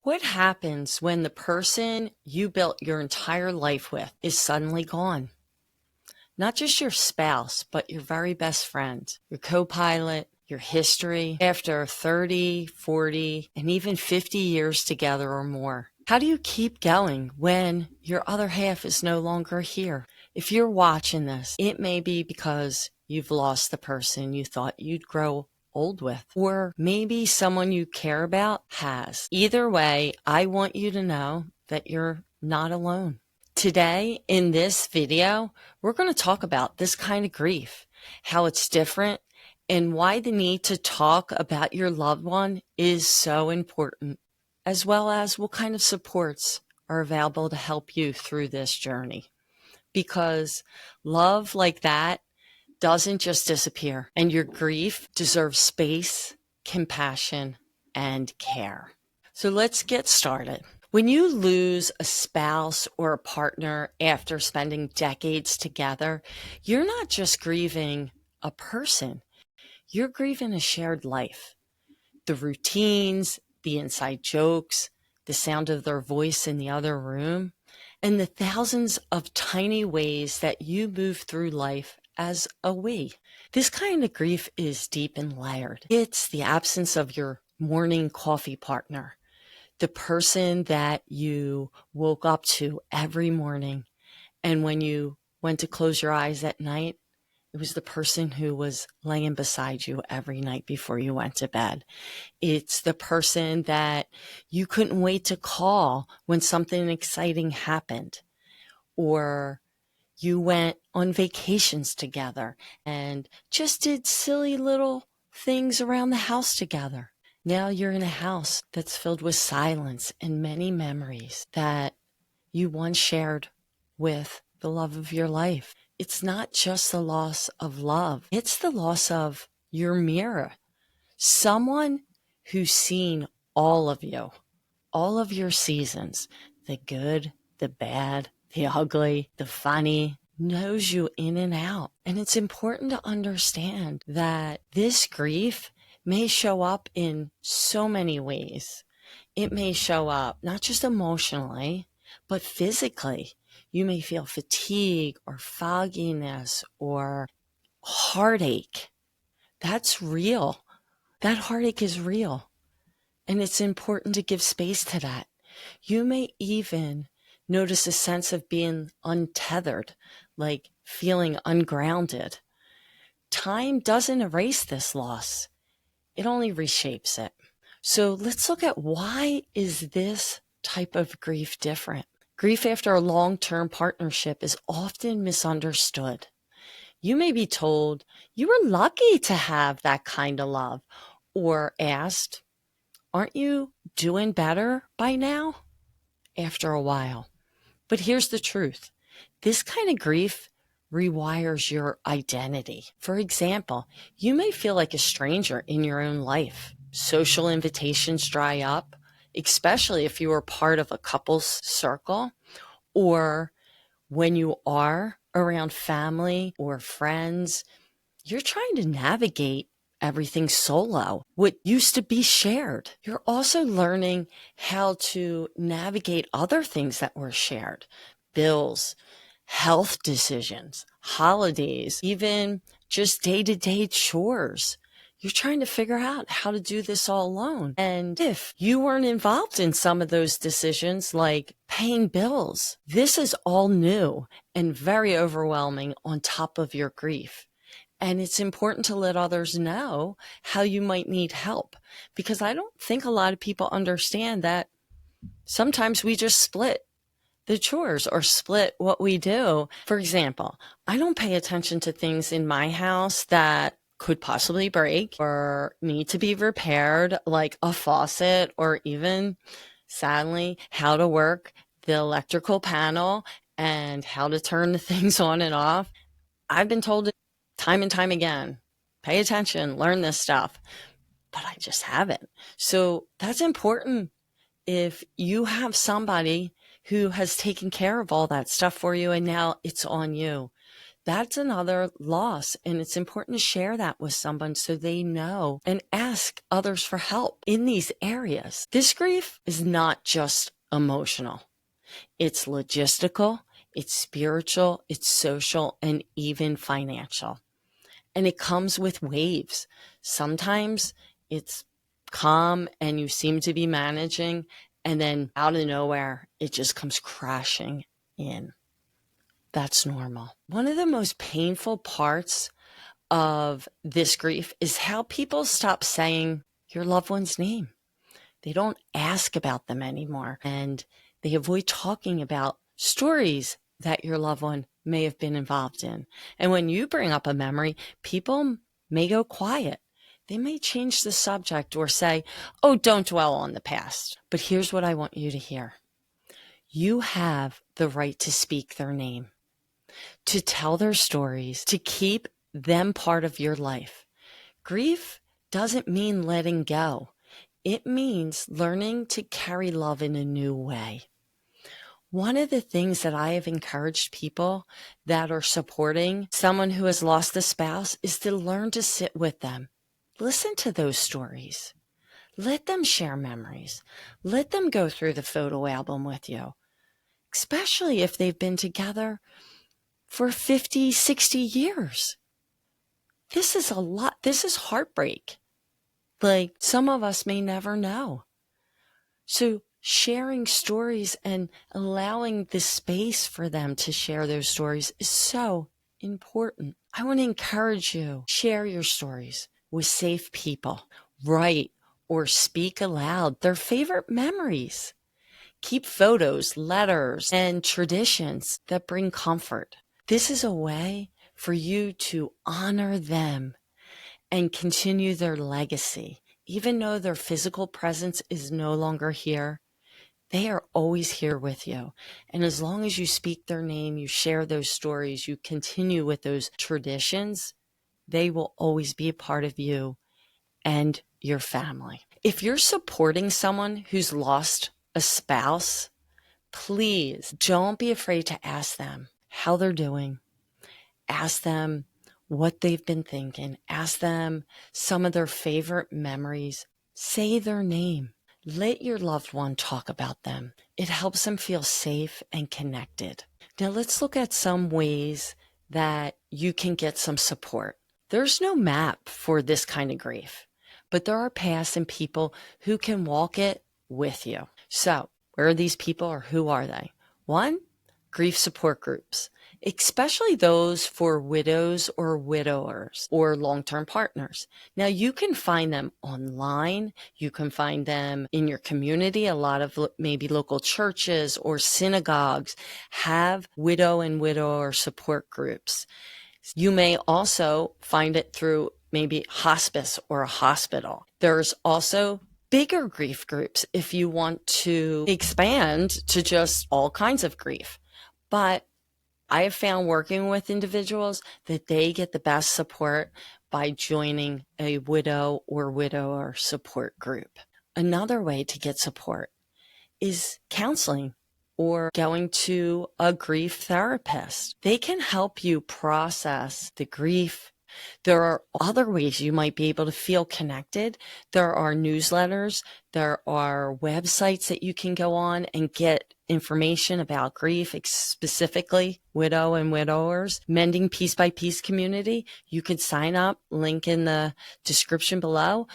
What happens when the person you built your entire life with is suddenly gone? Not just your spouse, but your very best friend, your co-pilot, your history, after 30, 40, and even 50 years together or more. How do you keep going when your other half is no longer here? If you're watching this, it may be because you've lost the person you thought you'd grow old with, or maybe someone you care about has. Either way, I want you to know that you're not alone. Today, in this video, we're going to talk about this kind of grief, how it's different, and why the need to talk about your loved one is so important, as well as what kind of supports are available to help you through this journey. Because love like that doesn't just disappear, and your grief deserves space, compassion, and care. So let's get started. When you lose a spouse or a partner after spending decades together, you're not just grieving a person, you're grieving a shared life. The routines, the inside jokes, the sound of their voice in the other room, and the thousands of tiny ways that you move through life as a we. This kind of grief is deep and layered. It's the absence of your morning coffee partner, the person that you woke up to every morning, and when you went to close your eyes at night, it was the person who was laying beside you every night before you went to bed. It's the person that you couldn't wait to call when something exciting happened, or you went on vacations together and just did silly little things around the house together. Now you're in a house that's filled with silence and many memories that you once shared with the love of your life. It's not just the loss of love, it's the loss of your mirror. Someone who's seen all of you, all of your seasons, the good, the bad, the ugly, the funny, knows you in and out. And it's important to understand that this grief may show up in so many ways. It may show up not just emotionally, but physically. You may feel fatigue or fogginess or heartache. That's real. That heartache is real. And it's important to give space to that. You may even notice a sense of being untethered, like feeling ungrounded. Time doesn't erase this loss. It only reshapes it. So let's look at, why is this type of grief different? Grief after a long-term partnership is often misunderstood. You may be told you were lucky to have that kind of love, or asked, aren't you doing better by now? After a while. But here's the truth. This kind of grief rewires your identity. For example, you may feel like a stranger in your own life. Social invitations dry up, especially if you are part of a couple's circle, or when you are around family or friends, you're trying to navigate everything solo, what used to be shared. You're also learning how to navigate other things that were shared: bills, health decisions, holidays, even just day-to-day chores. You're trying to figure out how to do this all alone. And if you weren't involved in some of those decisions, like paying bills, this is all new and very overwhelming on top of your grief. And it's important to let others know how you might need help, because I don't think a lot of people understand that sometimes we just split the chores or split what we do. For example, I don't pay attention to things in my house that could possibly break or need to be repaired, like a faucet, or even, sadly, how to work the electrical panel and how to turn the things on and off. I've been told time and time again, pay attention, learn this stuff, but I just haven't. So that's important. If you have somebody who has taken care of all that stuff for you and now it's on you, That's another loss. And it's important to share that with someone so they know and ask others for help in these areas. This grief is not just emotional. It's logistical, it's spiritual, it's social, and even financial. And it comes with waves. Sometimes it's calm and you seem to be managing, and then out of nowhere, it just comes crashing in. That's normal. One of the most painful parts of this grief is how people stop saying your loved one's name. They don't ask about them anymore, and they avoid talking about stories that your loved one may have been involved in. And when you bring up a memory, people may go quiet. They may change the subject or say, oh, don't dwell on the past. But here's what I want you to hear. You have the right to speak their name, to tell their stories, to keep them part of your life. Grief doesn't mean letting go. It means learning to carry love in a new way. One of the things that I have encouraged people that are supporting someone who has lost a spouse is to learn to sit with them. Listen to those stories. Let them share memories. Let them go through the photo album with you, especially if they've been together for 50, 60 years. This is a lot. This is heartbreak. Like, some of us may never know. So sharing stories and allowing the space for them to share those stories is so important. I want to encourage you, share your stories with safe people. Write or speak aloud their favorite memories. Keep photos, letters, and traditions that bring comfort. This is a way for you to honor them and continue their legacy. Even though their physical presence is no longer here, they are always here with you. And as long as you speak their name, you share those stories, you continue with those traditions, they will always be a part of you and your family. If you're supporting someone who's lost a spouse, please don't be afraid to ask them how they're doing. Ask them what they've been thinking. Ask them some of their favorite memories. Say their name. Let your loved one talk about them. It helps them feel safe and connected. Now let's look at some ways that you can get some support. There's no map for this kind of grief, but there are paths and people who can walk it with you. So, where are these people or who are they? One, grief support groups, especially those for widows or widowers or long-term partners. Now, you can find them online. You can find them in your community. A lot of maybe local churches or synagogues have widow and widower support groups. You may also find it through maybe hospice or a hospital. There's also bigger grief groups if you want to expand to just all kinds of grief. But I have found working with individuals that they get the best support by joining a widow or widower support group. Another way to get support is counseling or going to a grief therapist. They can help you process the grief. There are other ways you might be able to feel connected. There are newsletters. There are websites that you can go on and get information about grief, specifically widow and widowers. Mending Piece by Piece community. You could sign up, link in the description below,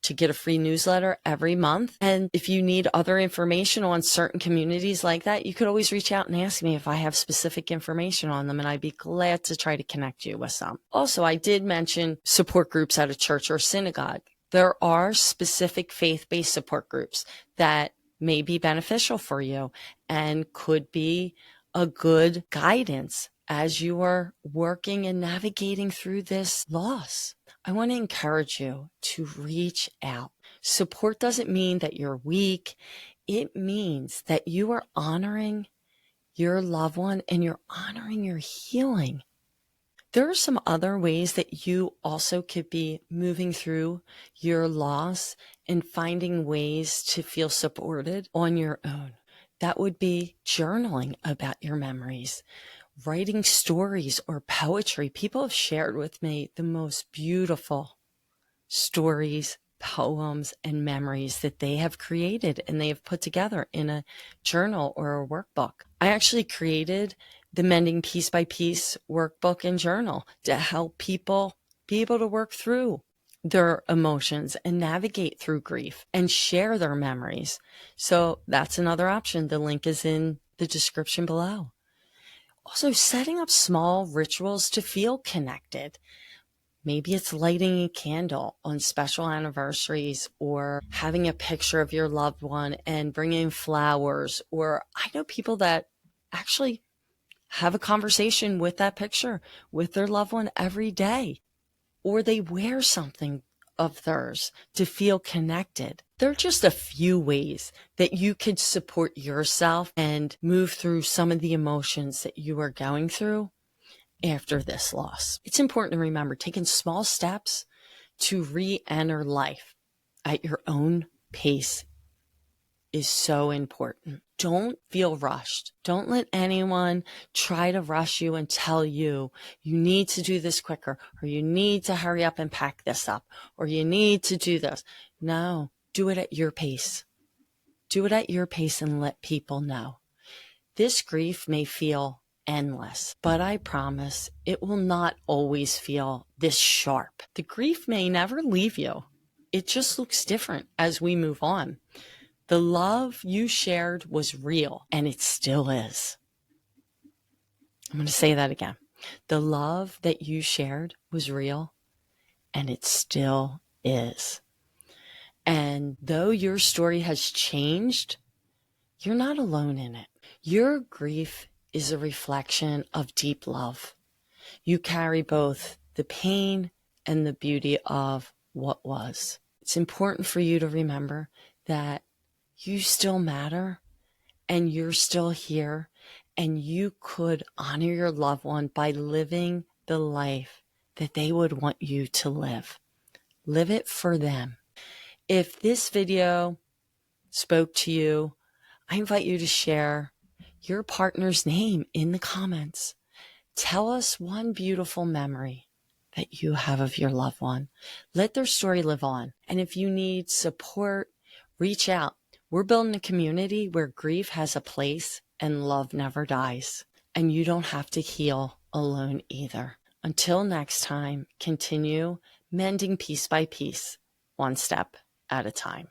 to get a free newsletter every month. And if you need other information on certain communities like that, you could always reach out and ask me if I have specific information on them, and I'd be glad to try to connect you with some. Also, I did mention support groups at a church or synagogue. There are specific faith-based support groups that may be beneficial for you and could be a good guidance as you are working and navigating through this loss. I want to encourage you to reach out. Support doesn't mean that you're weak. It means that you are honoring your loved one and you're honoring your healing. There are some other ways that you also could be moving through your loss and finding ways to feel supported on your own. That would be journaling about your memories. writing stories or poetry. People have shared with me the most beautiful stories, poems, and memories that they have created and they have put together in a journal or a workbook. I actually created the Mending Piece by Piece workbook and journal to help people be able to work through their emotions and navigate through grief and share their memories. So that's another option. The link is in the description below. Also, setting up small rituals to feel connected. Maybe it's lighting a candle on special anniversaries or having a picture of your loved one and bringing flowers. Or I know people that actually have a conversation with that picture with their loved one every day, or they wear something of theirs to feel connected. There are just a few ways that you could support yourself and move through some of the emotions that you are going through after this loss. It's important to remember taking small steps to re-enter life at your own pace is so important. Don't feel rushed. Don't let anyone try to rush you and tell you, you need to do this quicker, or you need to hurry up and pack this up, or you need to do this. No, do it at your pace. Do it at your pace and let people know. This grief may feel endless, but I promise it will not always feel this sharp. The grief may never leave you. It just looks different as we move on. The love you shared was real, and it still is. I'm going to say that again. The love that you shared was real, and it still is. And though your story has changed, you're not alone in it. Your grief is a reflection of deep love. You carry both the pain and the beauty of what was. It's important for you to remember that you still matter and you're still here, and you could honor your loved one by living the life that they would want you to live. Live it for them. If this video spoke to you, I invite you to share your partner's name in the comments. Tell us one beautiful memory that you have of your loved one. Let their story live on. And if you need support, reach out. We're building a community where grief has a place and love never dies. And you don't have to heal alone either. Until next time, continue mending piece by piece, one step at a time.